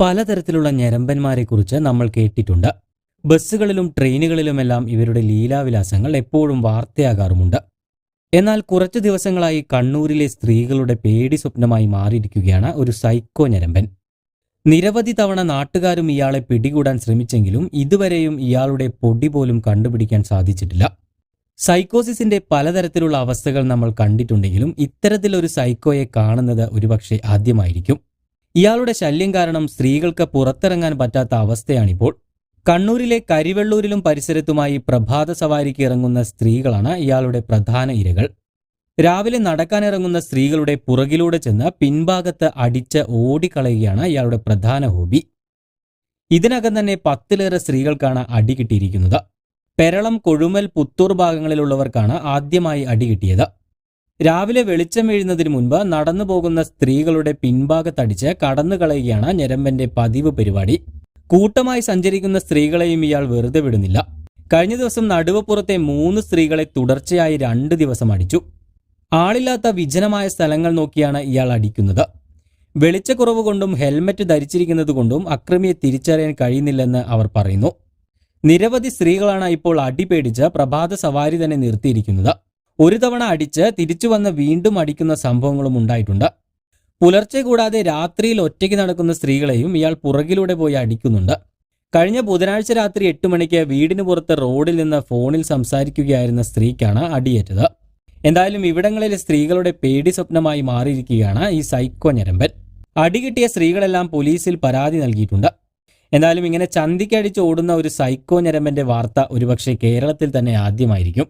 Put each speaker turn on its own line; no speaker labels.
പലതരത്തിലുള്ള ഞരമ്പന്മാരെക്കുറിച്ച് നമ്മൾ കേട്ടിട്ടുണ്ട്. ബസ്സുകളിലും ട്രെയിനുകളിലുമെല്ലാം ഇവരുടെ ലീലാവിലാസങ്ങൾ എപ്പോഴും വാർത്തയാകാറുമുണ്ട്. എന്നാൽ കുറച്ചു ദിവസങ്ങളായി കണ്ണൂരിലെ സ്ത്രീകളുടെ പേടി സ്വപ്നമായി മാറിയിരിക്കുകയാണ് ഒരു സൈക്കോ ഞരമ്പൻ. നിരവധി തവണ നാട്ടുകാരും ഇയാളെ പിടികൂടാൻ ശ്രമിച്ചെങ്കിലും ഇതുവരെയും ഇയാളുടെ പൊടി പോലും കണ്ടുപിടിക്കാൻ സാധിച്ചിട്ടില്ല. സൈക്കോസിസിന്റെ പലതരത്തിലുള്ള അവസ്ഥകൾ നമ്മൾ കണ്ടിട്ടുണ്ടെങ്കിലും ഇത്തരത്തിലൊരു സൈക്കോയെ കാണുന്നത് ഒരുപക്ഷെ ആദ്യമായിരിക്കും. ഇയാളുടെ ശല്യം കാരണം സ്ത്രീകൾക്ക് പുറത്തിറങ്ങാൻ പറ്റാത്ത അവസ്ഥയാണിപ്പോൾ. കണ്ണൂരിലെ കരിവെള്ളൂരിലും പരിസരത്തുമായി പ്രഭാത സവാരിക്ക് ഇറങ്ങുന്ന സ്ത്രീകളാണ് ഇയാളുടെ പ്രധാന ഇരകൾ. രാവിലെ നടക്കാനിറങ്ങുന്ന സ്ത്രീകളുടെ പുറകിലൂടെ ചെന്ന് പിൻഭാഗത്ത് അടിച്ച് ഓടിക്കളയുകയാണ് ഇയാളുടെ പ്രധാന ഹോബി. ഇതിനകം തന്നെ 10-ലേറെ സ്ത്രീകൾക്കാണ് അടി കിട്ടിയിരിക്കുന്നത്. പെരളം, കൊഴുമൽ, പുത്തൂർ ഭാഗങ്ങളിലുള്ളവർക്കാണ് ആദ്യമായി അടി കിട്ടിയത്. രാവിലെ വെളിച്ചം വീഴുന്നതിന് മുൻപ് നടന്നു പോകുന്ന സ്ത്രീകളുടെ പിൻഭാഗത്തടിച്ച് കടന്നു കളയുകയാണ് ഞരമ്പന്റെ പതിവ് പരിപാടി. കൂട്ടമായി സഞ്ചരിക്കുന്ന സ്ത്രീകളെയും ഇയാൾ വെറുതെ വിടുന്നില്ല. കഴിഞ്ഞ ദിവസം നടുവപ്പുറത്തെ 3 സ്ത്രീകളെ തുടർച്ചയായി 2 ദിവസം അടിച്ചു. ആളില്ലാത്ത വിജനമായ സ്ഥലങ്ങൾ നോക്കിയാണ് ഇയാൾ അടിക്കുന്നത്. വെളിച്ചക്കുറവ് കൊണ്ടും ഹെൽമറ്റ് ധരിച്ചിരിക്കുന്നത് കൊണ്ടും അക്രമിയെ തിരിച്ചറിയാൻ കഴിയുന്നില്ലെന്ന് അവർ പറയുന്നു. നിരവധി സ്ത്രീകളാണ് ഇപ്പോൾ അടി പേടിച്ച് പ്രഭാത സവാരി തന്നെ നിർത്തിയിരിക്കുന്നത്. ഒരു തവണ അടിച്ച് തിരിച്ചു വന്ന് വീണ്ടും അടിക്കുന്ന സംഭവങ്ങളും ഉണ്ടായിട്ടുണ്ട്. പുലർച്ചെ കൂടാതെ രാത്രിയിൽ ഒറ്റയ്ക്ക് നടക്കുന്ന സ്ത്രീകളെയും ഇയാൾ പുറകിലൂടെ പോയി അടിക്കുന്നുണ്ട്. കഴിഞ്ഞ ബുധനാഴ്ച രാത്രി 8 മണിക്ക് വീടിന് പുറത്ത് റോഡിൽ നിന്ന് ഫോണിൽ സംസാരിക്കുകയായിരുന്ന സ്ത്രീക്കാണ് അടിയേറ്റത്. എന്തായാലും ഇവിടങ്ങളിലെ സ്ത്രീകളുടെ പേടി സ്വപ്നമായി മാറിയിരിക്കുകയാണ് ഈ സൈക്കോ ഞരമ്പൻ. അടികിട്ടിയ സ്ത്രീകളെല്ലാം പോലീസിൽ പരാതി നൽകിയിട്ടുണ്ട്. എന്നാലും ഇങ്ങനെ ചന്തിക്കടിച്ച് ഓടുന്ന ഒരു സൈക്കോ ഞരമ്പന്റെ വാർത്ത ഒരുപക്ഷെ കേരളത്തിൽ തന്നെ ആദ്യമായിരിക്കും.